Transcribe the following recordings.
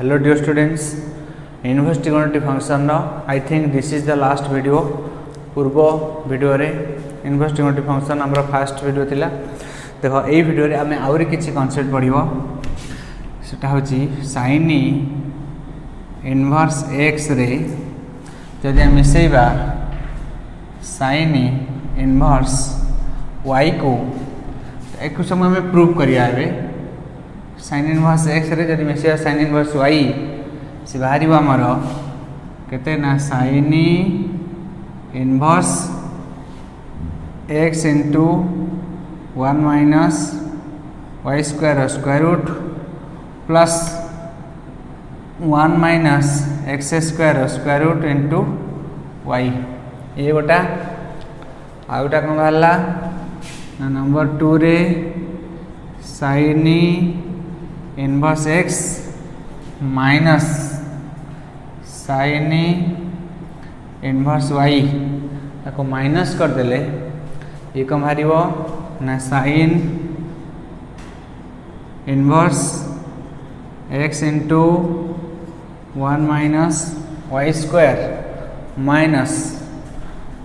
Hello dear students, inverse trigonometry function I think this is the last video. पूर्व video रे inverse trigonometry function हमर first video थिला। देखो एई video रे हमें आउरी किछि कांसेप्ट पढिबो, सेटा होछि sin इनवर्स x रे जदि हम मिसेइबा sin इनवर्स y को एक समय में प्रूव करिया एबे sin इनवर्स x रे जदि मिसेइबा sin इनवर्स y से बाहरिबा हमर केते ना sin inverse x into 1 minus y square square root plus 1 minus x square square root into y. ये गोटा आ गोटा कौन बाहरला ना नंबर 2 रे sin inverse x minus sin inverse y ताको माइनस कर देले ये कम हारिबो ना sin inverse x into 1 minus y square minus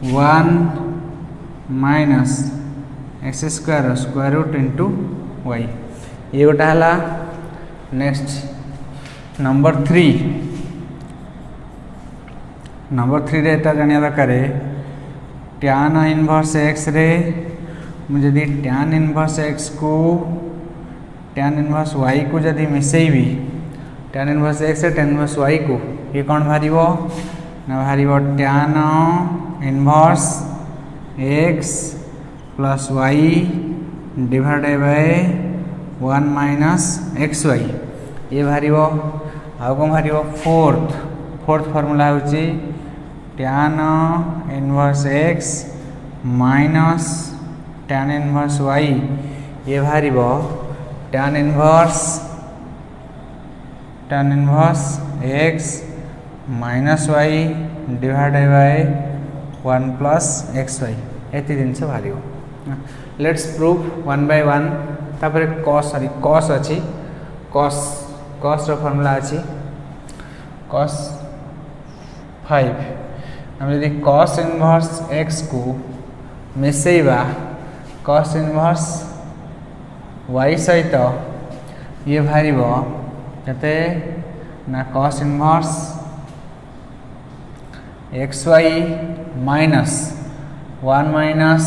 1 minus x square square root into y. ये गोटा हला। नेक्स्ट नंबर 3 रे एटा जानिया दरकार tan इनवर्स x रे मुझे tan इनवर्स x को tan इनवर्स y को जदि मिसेइबी tan इनवर्स x से tan इनवर्स y को ये कौन बाहरिबो ना बाहरिबो tan inverse x plus y divided by 1 minus xy। ये बाहरिबो आ कौन बाहरिबो फोर्थ फार्मूला होची tan inverse x minus tan inverse y। ये बाहरिबो tan inverse x minus y divided by 1 plus xy। एति जिनस बाहरिबो। Let's prove 1 bye 1। तापर cos अछि cos रो फार्मूला अछि cos 5। हम यदि cos इनवर्स x को मिसेइबा cos इनवर्स y सहित ये बाहरिबो केते ना cos inverse xy minus 1 minus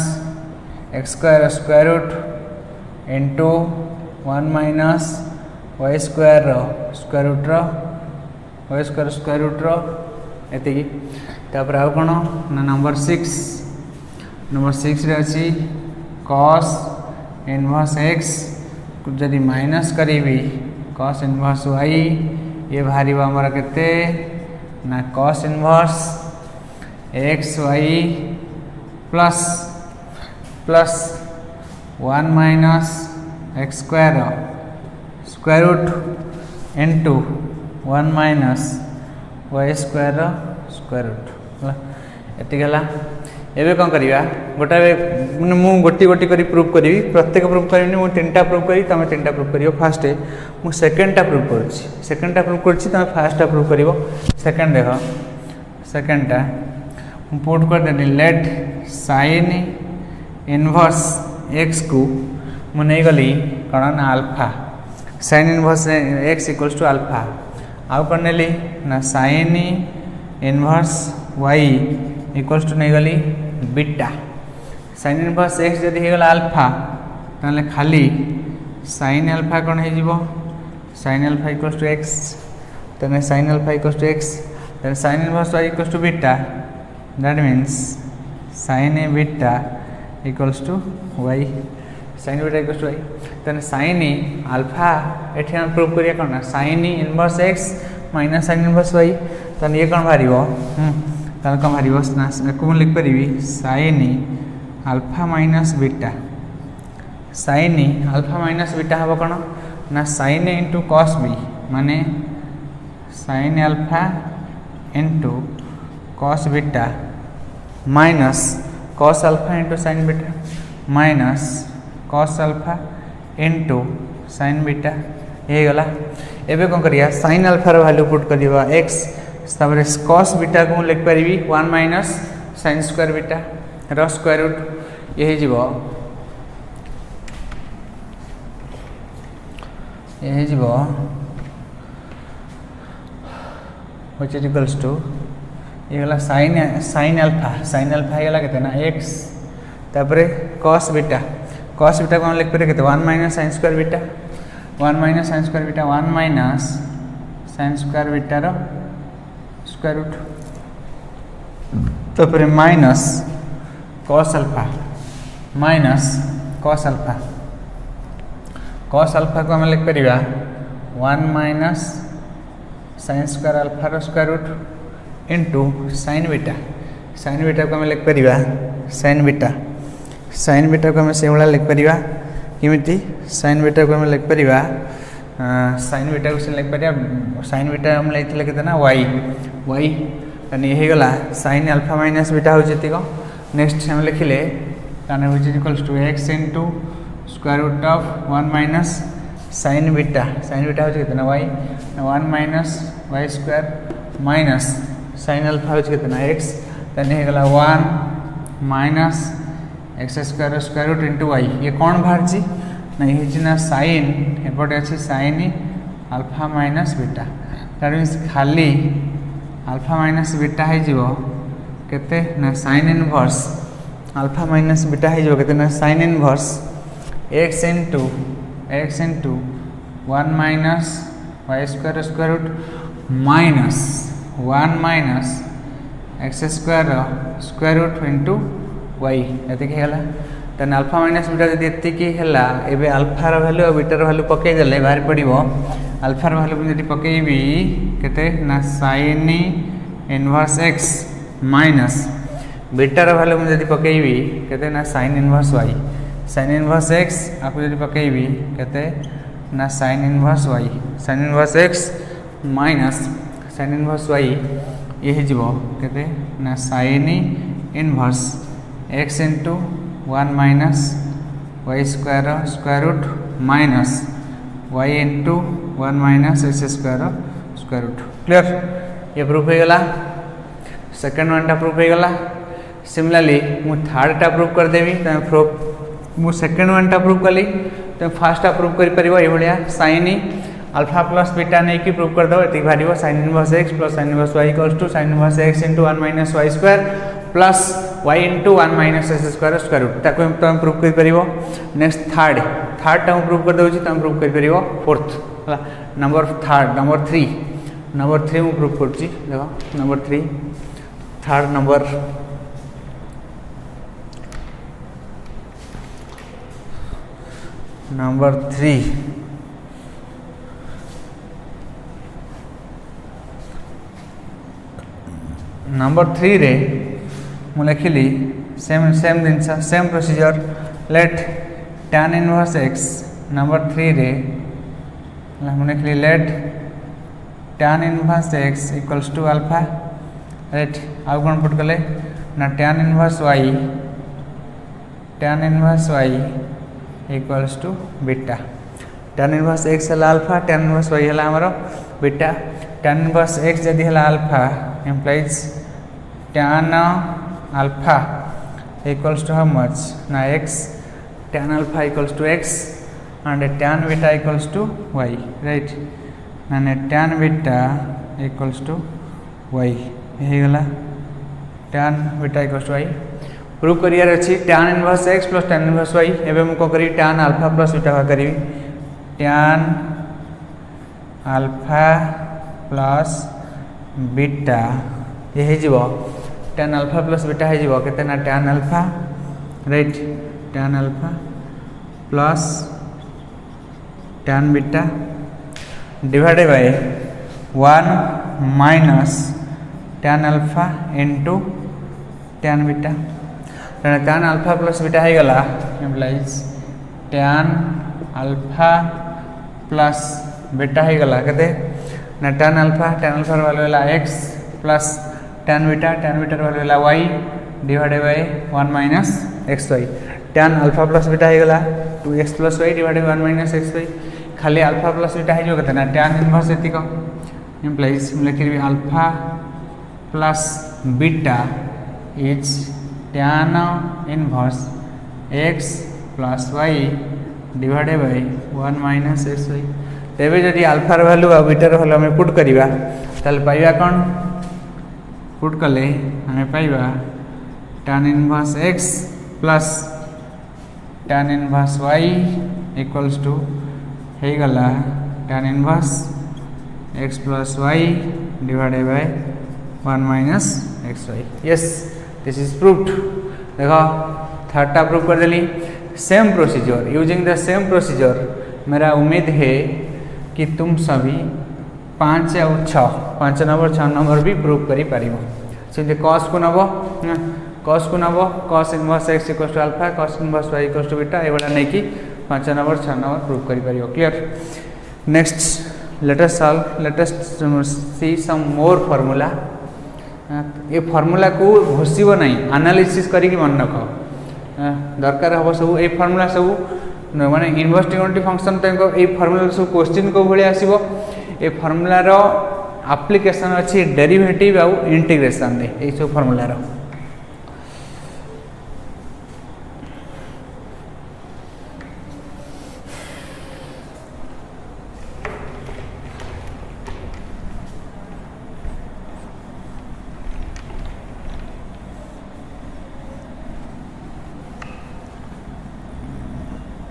x square square root into 1 minus y square square root y square square root एति। तापर आउ कोन ना नंबर 6 रे अछि cos इनवर्स x को जदि माइनस करीबी cos इनवर्स y ये बाहरिबा हमरा केते ना cos inverse xy plus 1 minus x square square root into 1 minus y square square root एति गला। एबे कोन करिया गोटा माने मु गोटी करी प्रूफ करी प्रत्येक प्रूफ करी मु तीनटा प्रूफ करी तमे तीनटा प्रूफ करियो। फर्स्ट मु सेकंडटा प्रूफ करछि तमे फर्स्टटा प्रूफ करिवो। सेकंड देखो सेकंडटा मु पुट कर देनी लेट sin इनवर्स x को मु नै गली कोन ना alpha sin inverse x equals to alpha. आउ कोन नेली ना sin inverse y equals to नै गली बीटा। sin इनवर्स x जदि हे गला अल्फा ताले खाली sin अल्फा कोन हे जिवो sin alpha equals to x तने sin alpha equals to x then sin inverse y equals to beta. that means sin a beta equals to y sin beta equals to y। then sin alpha एठी हम prove करिया कोन ना sin inverse x minus sin inverse y। तन ये कोन भारिबो तन कोन भारिबो ना कोन लिख परिबी sin alpha minus beta. sin alpha minus beta हबो कोन ना sin इनटू cos b माने sin alpha into cos beta minus cos alpha into sin beta minus cos alpha into sin beta. ये गला एबे कौन करिया sin अल्फा रो value put करिवा x तापर cos beta को लिख परिबी 1 माइनस sin स्क्वायर बीटा रो स्क्वायर रूट ये जीवो which is equals to ये गला sin अल्फा ये गला केते ना x तापर cos बीटा को हम लिख परिबे केते 1 minus sin square beta 1 minus sin square beta 1 minus sin square beta रो स्क्वायर रूट तापर माइनस cos अल्फा को हम लिख परिबा 1 माइनस sin स्क्वायर अल्फा रो square root into sin beta को हम लिख परिबा sin बीटा को हम से वाला लिख परिबा किमिति sin बीटा को हम लिख परिबा sin बीटा को से लिख परिबा sin बीटा हम लेथिले केते ना y तने हे गला sin अल्फा माइनस बीटा हो जति को नेक्स्ट हम लिखिले ताने which is equals to x into square root of 1 minus sin beta हो केते ना y 1 minus y square minus sin alpha हो केते ना x तने हे गला 1 minus x square square root into y ये कौन बाहर जी नहीं हे ना sin एपटे अछि sin alpha minus beta that means खाली अल्फा माइनस बीटा है जीवो केते ना sin inverse alpha minus beta है जीवो केते ना sin inverse x into 1 minus y square square root minus 1 minus x square square root into y एते के हला तन अल्फा माइनस बीटा जदि एते की हला एबे अल्फा रो वैल्यू और बीटा रो वैल्यू पके देले बाहर पड़िबो अल्फा रो वैल्यू जदि पकेबी केते ना sin inverse x minus beta रो वैल्यू जदि पकेबी केते ना sin इनवर्स x आपको जदि पकेबी केते ना sin inverse x minus sin inverse y ये जीवो केते ना sin inverse x into 1 minus y square square root minus y into 1 minus x square square root clear ये प्रूफ हो गला सेकंड वन टा प्रूफ हो गला सिमिलरली मु थर्ड टा प्रूफ कर देबी त मु सेकंड वन टा प्रूफ कली तो फर्स्ट टा प्रूफ करि परिबो ए भलिया sin अल्फा प्लस बीटा नै की प्रूफ कर दो एति भारिबो sin inverse x plus sin inverse y equals to sin inverse x into 1 minus y square plus y into 1 minus x square square root ताको हम प्रूफ कर परिबो नेक्स्ट थर्ड टा प्रूफ कर दउची त हम प्रूफ कर परिबो फोर्थ हला नंबर 3 मु प्रूफ करची देखो नंबर 3 थर्ड नंबर नंबर 3 रे मु लिखिली सेम जिनसा same procedure let tan inverse x number 3 रे मु लिखिली let tan inverse x equals to alpha right आउ कोन पुट कले ना tan inverse y equals to beta tan inverse x हला अल्फा tan इनवर्स y हला हमरो बीटा tan इनवर्स x जदी हला alpha implies tan alpha equals to how much ना x tan alpha equals to x and tan beta equals to y right ना tan beta equals to y हे गला tan beta equals to y proof career अछि tan inverse x plus tan inverse y एबे हम को करी tan alpha plus beta का करी tan alpha plus beta ये हे जीवो tan अल्फा प्लस बीटा हे जीवो केते ना tan alpha right tan alpha plus tan beta divided by 1 minus tan alpha into tan beta tan alpha plus beta हे गला implies tan alpha plus beta हे गला केते ना tan अल्फा वाला होला x प्लस tan बीटा वाला होला y divided by 1 minus xy tan alpha plus beta हे गला 2x plus y divided by 1 minus xy खाली अल्फा प्लस बीटा हो कते ना tan इनवर्स एतिक इम्प्लाइज लिखि alpha plus beta is tan inverse x plus y divided by 1 minus x y. तेबे जदि अल्फार वैल्यू आ बीटार वैल्यू आम पुट करवा ताल पाइबा कौन पुट कले आम पाइबा tan inverse x plus tan inverse y equals to हो गला tan inverse x plus y divided by 1 minus x y. Yes this is proved. देखो थर्डटा प्रूव कर देली। Same procedure using the same procedure मेरा उम्मीद है कि तुम सभी 5 और 6 5 नंबर 6 नंबर भी प्रूव करी पारिबो। से कॉस को नब cos inverse x equals to alpha cos inverse y equals to beta ये नहीं कि 5 नंबर 6 नंबर प्रूव करी पारिबो। Clear. Next let us solve let us see some more formula. ये फार्मूला को घोषिब नहीं एनालिसिस करी मन रख दरकार हम सब ये फार्मूला सब माने इनवर्स ट्रिगोनोमेट्रिक फंक्शन तो ये फार्मूला सब क्वेश्चन को भाई आसीबो। ये फार्मूला रो एप्लीकेशन अच्छी डेरिवेटिव आउ इंटीग्रेशन रे ये सब फार्मूला रो।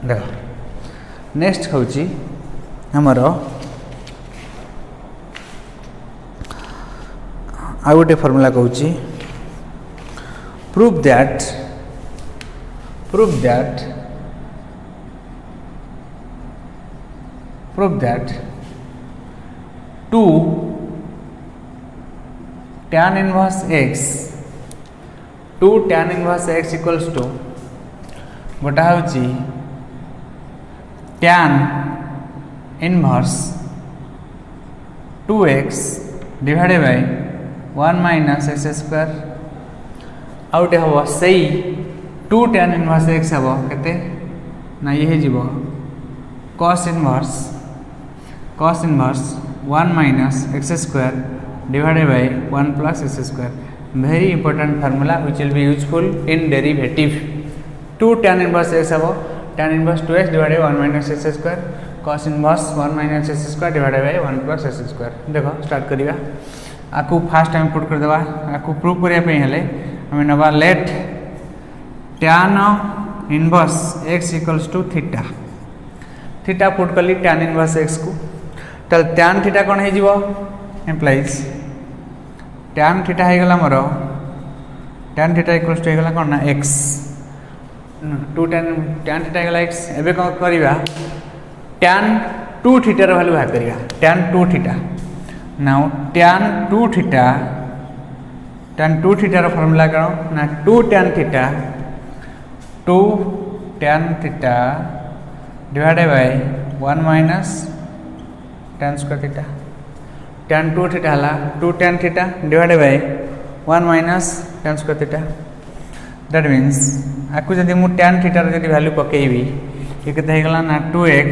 देख नेक्स्ट हूँ आमर आ गोटे फॉर्मूला कहूँ prove that 2 tan inverse x equals to गोटा हूँ tan inverse 2x divided by 1 minus x square आउटे हम से 2 tan इनवर्स x हम केते ना ये जीव cos inverse 1 minus x square divided by 1 plus x square. Very important formula which will be useful in derivative. 2 tan inverse x हम tan inverse 2x divided by 1 minus x square cos inverse 1 minus x square divided by 1 plus x square. देखो start करिवा आकु fast time put कर देबा आकु prove करिया पे हेले हम नबा late tan inverse x equals to theta put कली tan inverse x को तल tan थीटा कोन हे जीवो एम्प्लाइज tan थीटा हे गला मोर tan थीटा इक्वल्स टू हे गला कोन ना x 2 tan थीटा गला x एबे कोन करिवा tan 2 थीटा रो वैल्यू बाहर करिवा tan 2 theta now tan 2 theta रो फार्मूला करो ना 2 tan theta divided by 1 minus tan square theta tan 2 theta हला 2 tan theta divided by 1 minus tan square theta. That means आपको जब मुझे tan थीटा रो जब वैल्यू पकेबी ये केते हे गला ना 2x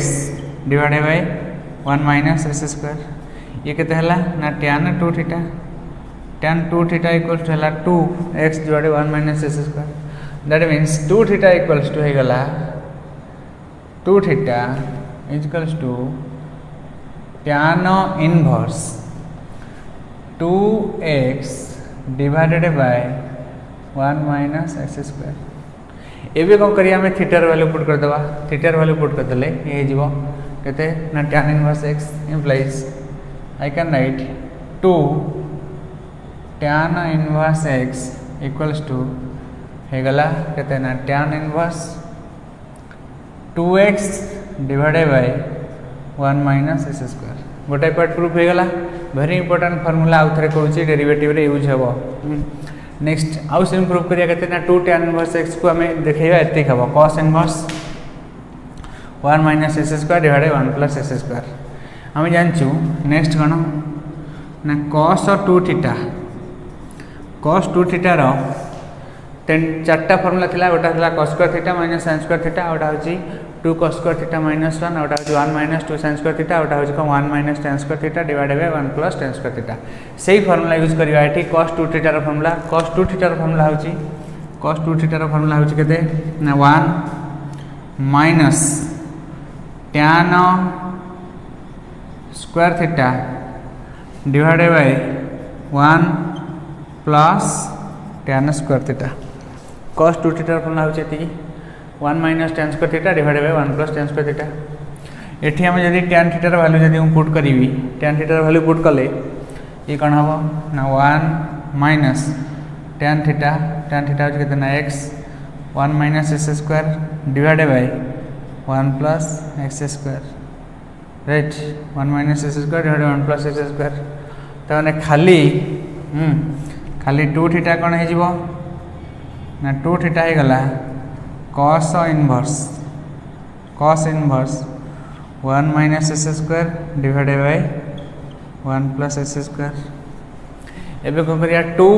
divided by 1 minus x square ये केते हला ना tan 2 थीटा इक्वल्स टू हला 2x divided 1 minus x square. That means 2 theta equals to हे गला 2 theta equals to tan inverse 2x divided by 1 minus x square. एबे कौन करिया हमें थीटर वैल्यू पुट कर देबा थीटर वैल्यू पुट कर देले ये जीवो कहते ना tan inverse x implies I can write 2 tan inverse x equals to हे गला कहते ना tan inverse 2x divided by 1 minus x square. गोटे पार्ट प्रूफ हो गला। वेरी इंपोर्टेंट फार्मूला आउ थे कहूँ डेरिवेटिव रे यूज हे। नेक्स्ट आउ सेम प्रूफ करिया कहते ना 2 tan इनवर्स x को हमें देखैबा एतिक हबो cos inverse 1 minus x square divided 1 plus x square. हम जानचु नेक्स्ट कौन ना cos 2 थीटा रो चार्टा फर्मूला थिला गोटा थिला cos square theta minus sin square theta गोटा होची 2 cos स्क्वायर थीटा माइनस 1 गोटा होची 1 माइनस 2 sin स्क्वायर थीटा गोटा होची 1 minus tan square theta divided by 1 plus tan square theta सेही फर्मूला यूज करिवा एठी cos 2 theta rho formula cos 2 theta rho formula होची cos 2 theta rho formula होची केते ना 1 minus tan square theta divided by 1 plus tan square theta cos 2 theta formula होचे एति 1 minus tan square theta divided by 1 plus tan square theta एठी हम जदी tan theta रो वैल्यू जदी हम पुट करिवि tan थीटा रो वैल्यू पुट कले ये कोन हबो ना 1 माइनस tan थीटा होचे केतना x 1 minus s square divided by 1 plus x square right 1 minus s square divided by 1 plus s square त माने खाली 2 थीटा कोन हे जिवो ना 2 थीटा हे गला cos inverse 1 minus s square divided by 1 plus s square एबे को करिया 2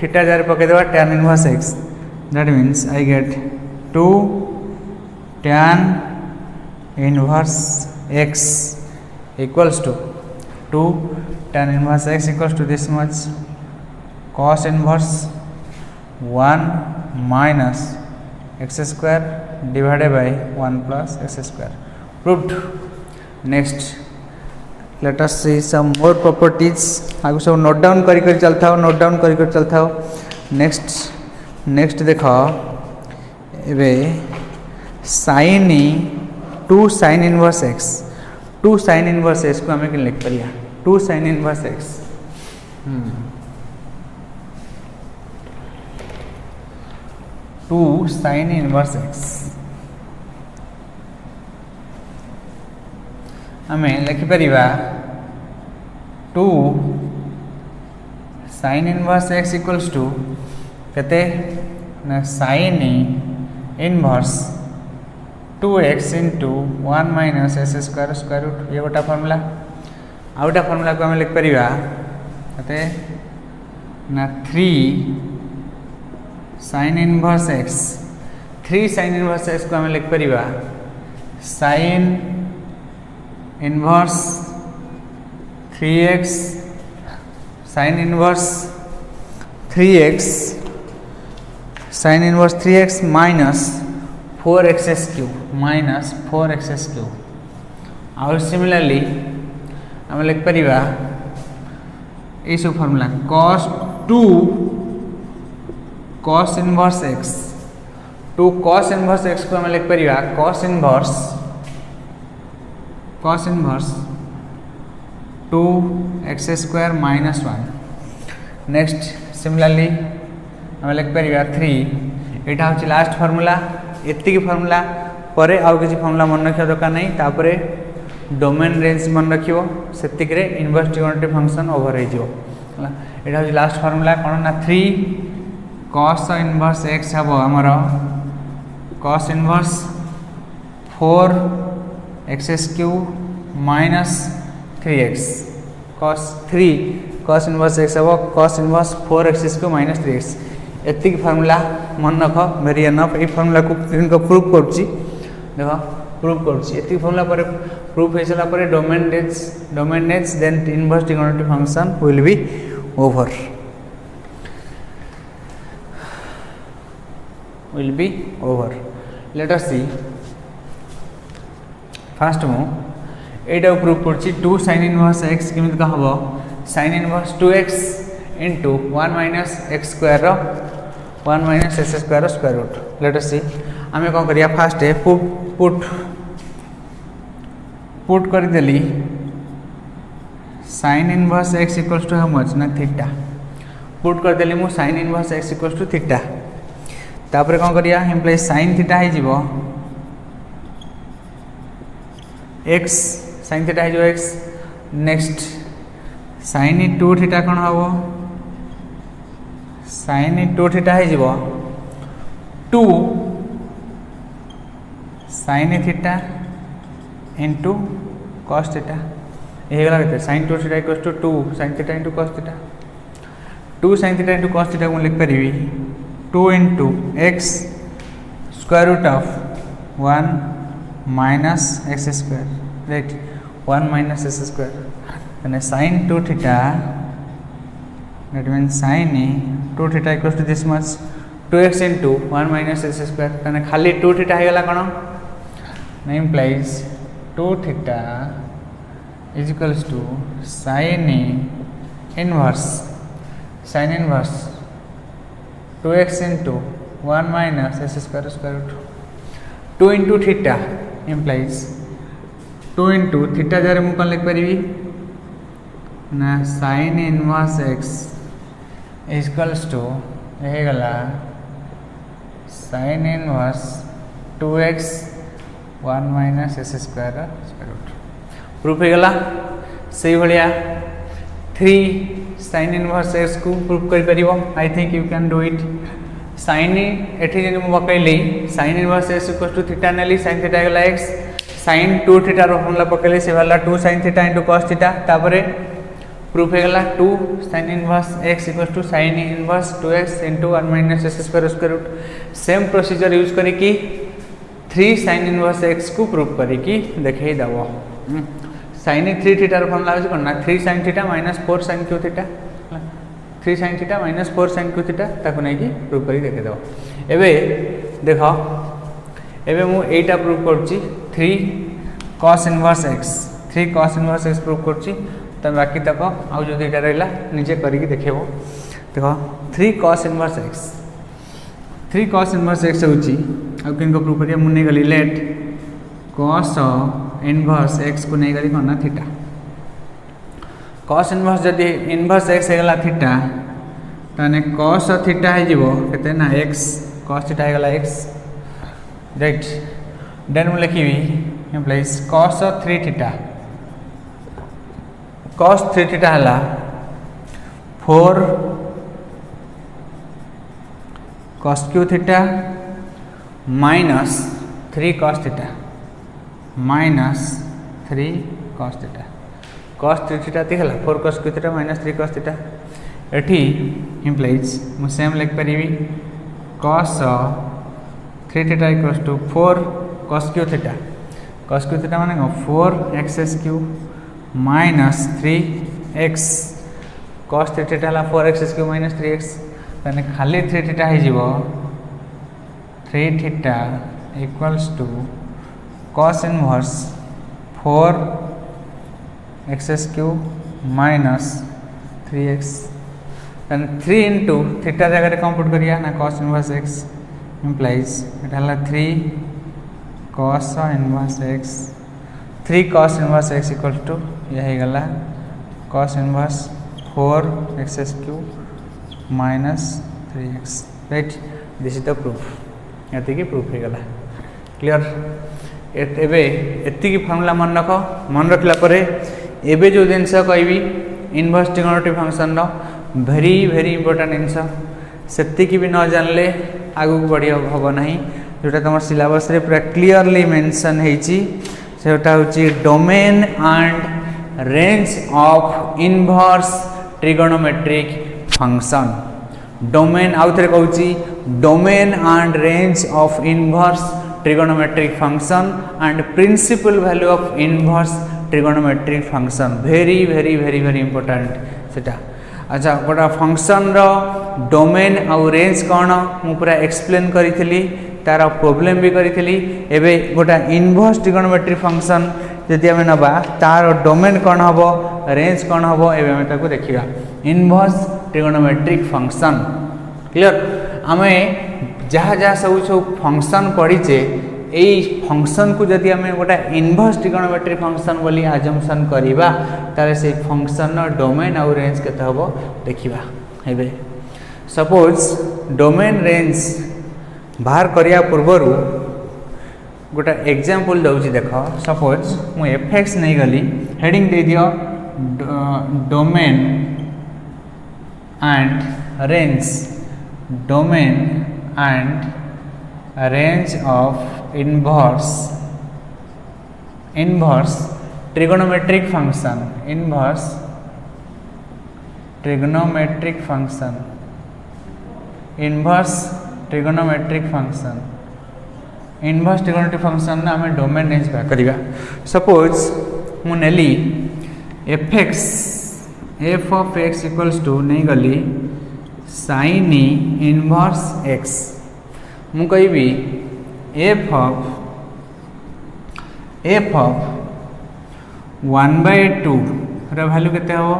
थीटा जार पके देबा tan inverse x that means I get 2 tan inverse x equals to 2 tan inverse x equals to this much cos inverse 1 minus x square divided by 1 plus x square proved. Next let us see some more properties आगु सब note down करी चलता हो next देखो एबे sin 2 sin inverse x 2 sin inverse x को हमें कि लिख परिया 2 sin inverse x 2 sin inverse x हमें लिखि परिबा 2 sin inverse x equals to कते ना sin inverse 2x into 1 minus s square square root ये गोटा फॉर्मूला आउटा फॉर्मूला को हमें लिख परिबा कते ना 3 sin inverse x 3 sin inverse x को हमें लिख परिबा sin inverse 3x sin inverse 3x sin inverse 3x minus 4x cube और सिमिलरली हम लिख परिबा ये सब formula cos 2 cos inverse x 2 cos inverse x को हम लिख परिबा cos inverse 2x square minus 1 next similarly हम लिख परिबा 3 एटा होची लास्ट फॉर्मूला एति फॉर्मूला परे आउ किसी फॉर्मूला मन रखिया दरकार नहीं तापरे डोमेन रेंज मन रखियो सेतिक रे इनवर्स ट्रिगोनोमेट्रिक फंक्शन ओवर हे जिवो हला एटा होची लास्ट फॉर्मूला कोन ना 3 cos इनवर्स x हबो हमरो cos inverse 4x cube minus 3x cos inverse x हबो cos inverse 4x cube minus 3x एतिक फार्मूला मन रख वेरी एनफ ए फार्मूला को इनको प्रूफ करछि देखो प्रूफ करछि एतिक फार्मूला पर प्रूफ हे चला पर domain range then inverse trigonometric function will be over let us see first मु एटा प्रूफ करछि 2 sin इनवर्स x किमित का हबो sin inverse 2x into 1 minus x square 1 minus s square square root let us see हमें कौन करिया fast है put कर देली sin inverse x equals to how much ना थीटा पुट कर देली मु sin inverse x equals to theta तापर कौन करिया इम्प्लाई sin थीटा है जीवो x sin थीटा है जो x नेक्स्ट sin 2 थीटा कौन हबो sin 2 थीटा है जीवो 2 sin theta into cos theta ये गला केते sin 2 theta equals to 2 sin theta into cos theta 2 sin theta into cos theta को लिख परिबी 2 into x square root of 1 minus x square, right? 1 minus x square, and sin 2 theta, that means sin 2 theta equals to this much, 2x into 1 minus x square, and खाली 2 theta है गला कौन, implies 2 theta is equals to sin inverse 2x into 1 minus s square square root. 2 into theta implies 2 into theta जरे मु कौन लिख पारि ना sin inverse x is equals to ये गला sin inverse 2x 1 minus s square square root. Proof हो गला से भलिया 3 sin inverse x को प्रूफ कर परिबो. I think you can do it. sin एठी जे मु पकैली sin inverse x equal to theta नेली sin थीटा गला x, sin 2 थीटा रो फॉर्मूला पकैली से वाला 2 sin theta into cos theta, तापरे प्रूफ हो गला 2 sin inverse x equal to sin inverse 2x into 1 minus s square square root. Same procedure use करी कि 3 sin inverse x को प्रूफ करी कि देखै दबो. sin 3 थीटा रो फॉर्मूला होछ कोन ना 3 sin theta minus 4 sin q theta, 3 sin theta minus 4 sin q theta ताको नै कि प्रूफ करी देखे दो. एबे देखो एबे मु एटा प्रूफ करछि 3 cos inverse x प्रूफ करछि. त बाकी तक आउ जो एटा रहला नीचे करी कि देखेबो. देखो 3 cos inverse x होछि आ किनको प्रूफ करिया मु नै गली लेट cos इनवर्स x को नहीं गली कोना थीटा. cos इनवर्स जदि इनवर्स x हेगला थीटा ताने cos थीटा है जीवो केते ना x, cos थीटा हेगला x, राइट. देन मु लिखिबी इम्प्लाइज cos 3 थीटा हला 4 cos q theta minus 3 cos theta minus 3 cos theta. cos 3 theta ती हला 4 cos q theta minus 3 cos theta. एठी implies मु सेम लिख परिबी cos 3 theta equals to 4 cos q theta. cos q theta माने 4 x cube minus 3x. cos 3 theta हला 4x cube minus 3x, ताने खाली 3 theta है जीवो 3 theta equals to cos inverse 4 x cube minus 3x, and 3 into theta जगह कौन put करिया ना cos inverse x implies it हला 3 cos inverse x, 3 cos inverse x equal to यही गला cos inverse 4 x cube minus 3x, right. this is the proof. यति की proof है गला. क्लियर. एबे एति की फार्मूला मन रखला परे एबे जो जिनस कहबी इनवर्स ट्रिगोनोमेट्रिक फंक्शन रो वेरी इंपोर्टेंट जिनस सेति की भी न जानले आगु बढ़ी हबो नाही. जोटा तमर सिलेबस रे पूरा क्लियरली मेंशन हेची सेटा होची domain and range of inverse trigonometric function. Domain आउथरे कहूची domain and range of inverse trigonometric function and principal value of inverse trigonometric function. very important सेटा. अच्छा गोटा फंक्शन रो डोमेन आउ रेंज कौन मु पूरा एक्सप्लेन करी तार प्रॉब्लम भी करी. एबे गोटा इनवर्स ट्रिगोनोमेट्रिक फंक्शन जदि आमे नबा तार डोमेन कौन हबो रेंज कौन हबो एबे आमे ताको देखिबा. Inverse trigonometric function clear. आमे जहाँ सब फंक्शन पढ़ीचे यही फंक्शन को जदि आम गोटे इनवर्स ट्रिगोनोमेट्रिक फंक्शन बोली आजम्पशन करवा ताले से फंक्शन डोमेन आउ रेंज केते हबो देखिबा. हेबे सपोज डोमेन रेंज बाहर करिया पूर्वरु गोटे एग्जांपल दउची देखो. सपोज मु fx नहीं गली हेडिंग दे दियो domain and range, domain and range of inverse trigonometric function, inverse trigonometric function, inverse trigonometric function inverse trigonometric function ना आम डोमेन रेंज करिया सपोज मु नेली F of X equals to नहीं गली sin इनवर्स एक्स मु कहि एफ ऑफ 1/2 रा वैल्यू केते हो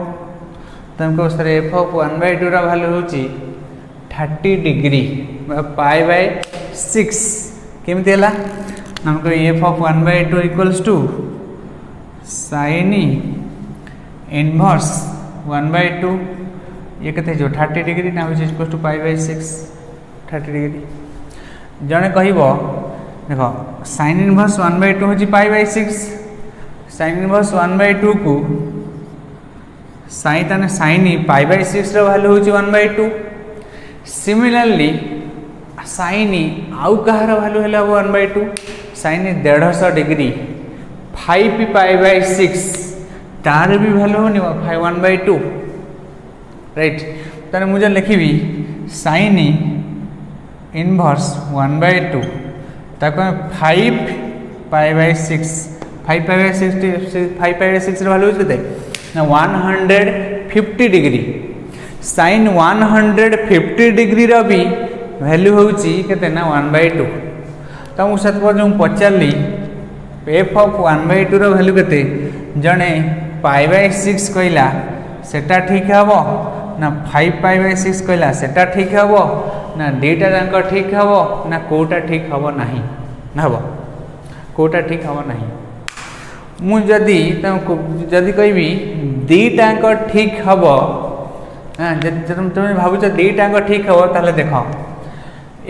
तुमको सर एफ ऑफ 1/2 रा वैल्यू होची 30 डिग्री π/6 केमती है हमको f of 1/2 equals to sin inverse 1/2 ये कहते जो 30 डिग्री ना विच इक्वल्स टू π/6 30 डिग्री जड़े कह देख sin इनवर्स 1/2 हूँ π/6 sin इनवर्स 1/2 को sin π/6 वैल्यू हूँ 1/2 सिमिलरली sin आउ कहार वैल्यू है 1/2 sin 150 डिग्री 5π/6 तार भी वैल्यू होनी 1/2 राइट तार मुझे लिखी sin इनवर्स 1/2 ताको 5π/6 5π/6 वैल्यू केते ना 150 डिग्री sin 150 डिग्री रो भी वैल्यू होची केते ना 1/2 तो मु सपोज मु पचारली एफ ऑफ 1/2 रो वैल्यू केते जणे π/6 कहला सेटा ठीक हबो ना 5π/6 कहला सेटा ठीक हबो ना दीटा जाक ठीक हबो ना कोटा ठीक हबो नहीं हबो कोटा ठीक हबो नहीं मु जदी कहबी दीटाक ठीक हबो तुम भावुच दीटाक ठीक हबो ताले देख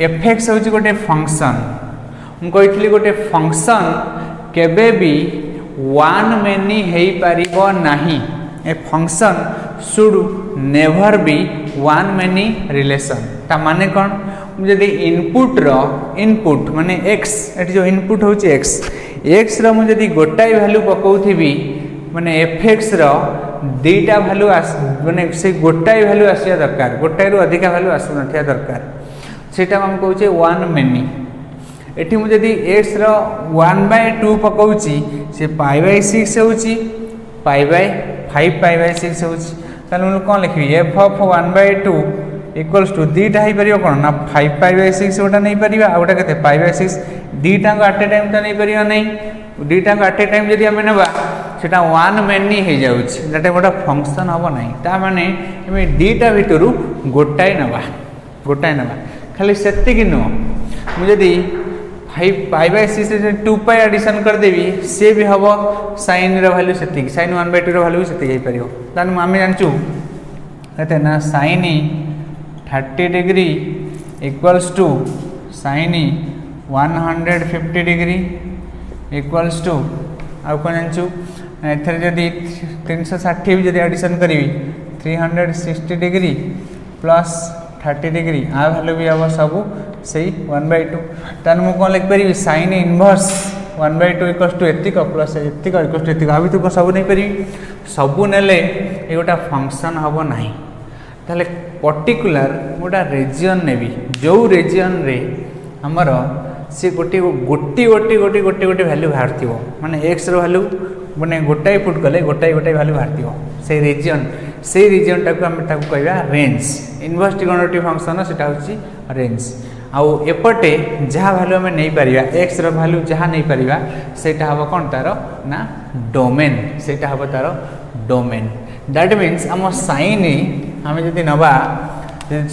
एफ एक्स हूँ गोटे फंक्शन मुझे गोटे फंक्शन केबे भी वन मेनी हो पारिबो नहीं a function should never be one many relation ता माने कौन जदि इनपुट माने एक्स एटी जो इनपुट हूँ एक्स रो मुझे गोटाए वैल्यू पकाउथि माने एफ एक्स रो दीटा वैल्यू माने से गोटाए वैल्यू आसिया दरकार गोटाए रु अधिका वैल्यू आसु नथिया दरकार सेटा हम कहूचे वन मेनी एटी मुझे एक्स रो 1/2 पकाउची से π/6 होची π/5 होची ताले मु कोन लिखबी एफ ऑफ 1/2 इक्वल्स टू दीटा हो पार कौन ना 5π/6 गोटा नहीं पार आउटा के π/6 दीटा आट ए टाइम तो नहीं पार नहीं दीटा आट ए टाइम जब आम ना सेटा वन मेनी हो जाए गोटे फंक्शन हम ना ता माने दीटा भितर गोटाए नवा खाली से नुह मुझे 5π/6 2π एडिशन करदेवी सी भी हम sin वैल्यू से sin 1/2 वैल्यू से पार आम जानचु ना sin 30 degree equals to sin 150 degree equals to आउ कौन जानचु एथर जदि 360 भी जब एडिशन करी 360 डिग्री प्लस 30 डिग्री आ वैल्यू भी हम सब से 1/2 तान मु कौन लिख पारि sin इनवर्स 1/2 इक्वल्स टू एतिक प्लस एतिक इक्वल्स टू एतिक आ भी तो सब नहीं पारि सबू नेले ये गोटा फंक्शन हम ना ताले पर्टिकुलर गोटा रिजियन नेबी जो रिजियन रे हमर से गोटे गोटी गोटी गोटी गोटे गोटे वैल्यू बाहर थो माने एक्स रो वैल्यू माने गोटाए पुट कले गोटाए गोटाए वैल्यू बाहर थो से रिजियन टाको आम कहवा रेंज इनवर्स ट्रिगोनोमेट्रिक फंक्शन सेटा होची रेंज आउ एपटे जहाँ वैल्यू आम नहीं पारिबा एक्स रो वैल्यू जहाँ नहीं पारिबा सेटा हम कौन तार ना डोमेन सेटा हम तार डोमेन दैट मीन्स आम साइन आम जदि नवा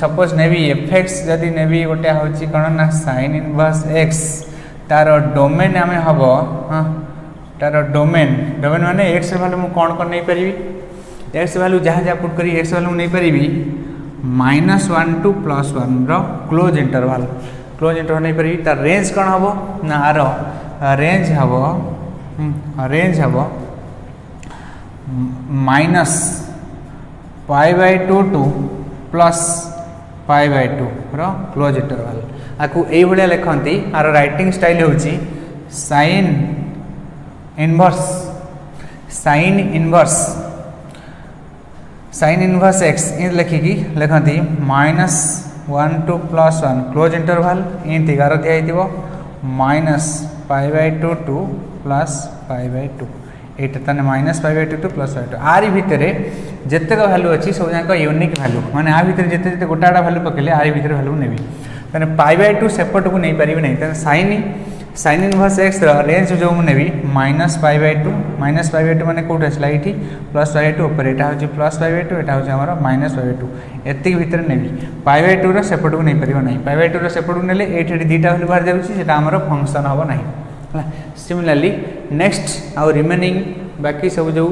सपोज नेबी एफ एक्स जदि नेबी गोटे हूँ कौन ना sin इनवर्स एक्स तार डोमेन आम हम हाँ तार डोमेन माने एक्स वैल्यू मुझे कौन कौन नहीं पारि एक्स वैल्यू जहाँ जहाँ पुट करी एक्स वैल्यू नहीं पारि -1 to +1 रो क्लोज इंटरवल नहीं पारि तार रेंज कौन हम ना आर रेंज हम -π/2 टू +π/2 रो क्लोज इंटरवल आपको यही भाया लिखती आर राइटिंग स्टाइल होची sin इनवर्स x इन लिखिकी लिखती 1 2 प्लस 1 क्लोज इंटरवल इंट 11 दिखाई माइनस π/2 टू प्लस π/2 ये माइनस π/2 टू प्लस π/2 आरी भितर जितक भैल्यू अच्छी सब जाक यूनिक भैल्यू माने आ भितर जिते जिते गोटा गोटा भैल्यू पकेले आरी भितर भैल्यू नेबी तेना π/2 सेपट को नहीं पारि नहीं तेना साइन इनवर्स एक्स रेंज जो मुझे माइनस π/2 माने कौट आसला ये प्लस π/2 ऊपर यहाँ हूँ प्लस π/2 यहाँ हूँ आम माइनस π/2 एति भितर नेबी π/2 सेपट को नहीं पार ना π/2 सेपट को नेले ये दुईटा भैल्यू बाहर जाऊँगी आमर फंक्शन हम ना सिमिलरली नेक्स्ट आउ रिमेनिंग बाकी सब जो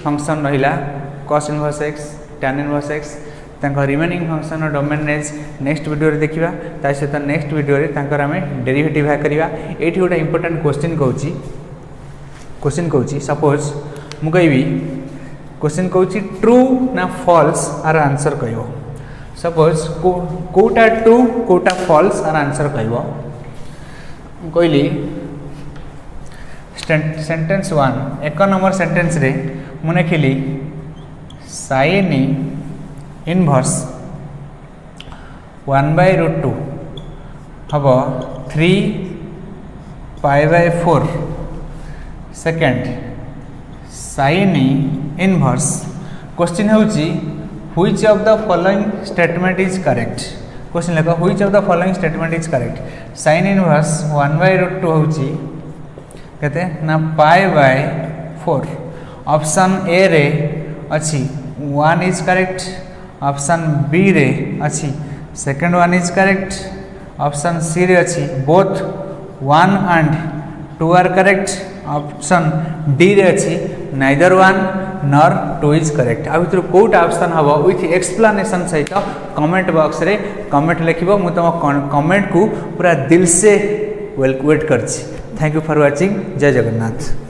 फंक्शन रहा cos inverse x tan inverse x remaining function domain range next video रे देखिबा ता सहित नेक्स्ट वीडियो रे तांकर आमे डेरिवेटिव बाय करबा एठी गोटे इंपोर्टेंट क्वेश्चन कहूची सपोज मु कहबी क्वेश्चन कहूची ट्रू ना फॉल्स आर आंसर कहबो सपोज कोटा ट्रू कोटा फॉल्स आर आंसर कहबो कहली सेंटेंस 1 एक नंबर सेंटेंस रे मु लिखिली sin इनवर्स 1/√2 हम 3 π/4 सेकेंड sin इनवर्स क्वेश्चन होची which of the following statement is correct question लेख which of the following statement is correct sin inverse 1/√2 होची कहते ना π/4 ऑप्शन ए रे अच्छी 1 इज करेक्ट ऑप्शन बी रे अच्छी second 1 is correct option C रे अच्छी both 1 and 2 are correct option D रे अच्छी नाइदर 1 नर 2 इज करेक्ट आ भितर कोटा ऑप्शन हम विथ एक्सप्लेनेशन सहित कमेंट बॉक्स रे कमेंट लिखिबो मु तुम कमेंट को पूरा दिल से वेट करछि थैंक यू फॉर वाचिंग जय जगन्नाथ।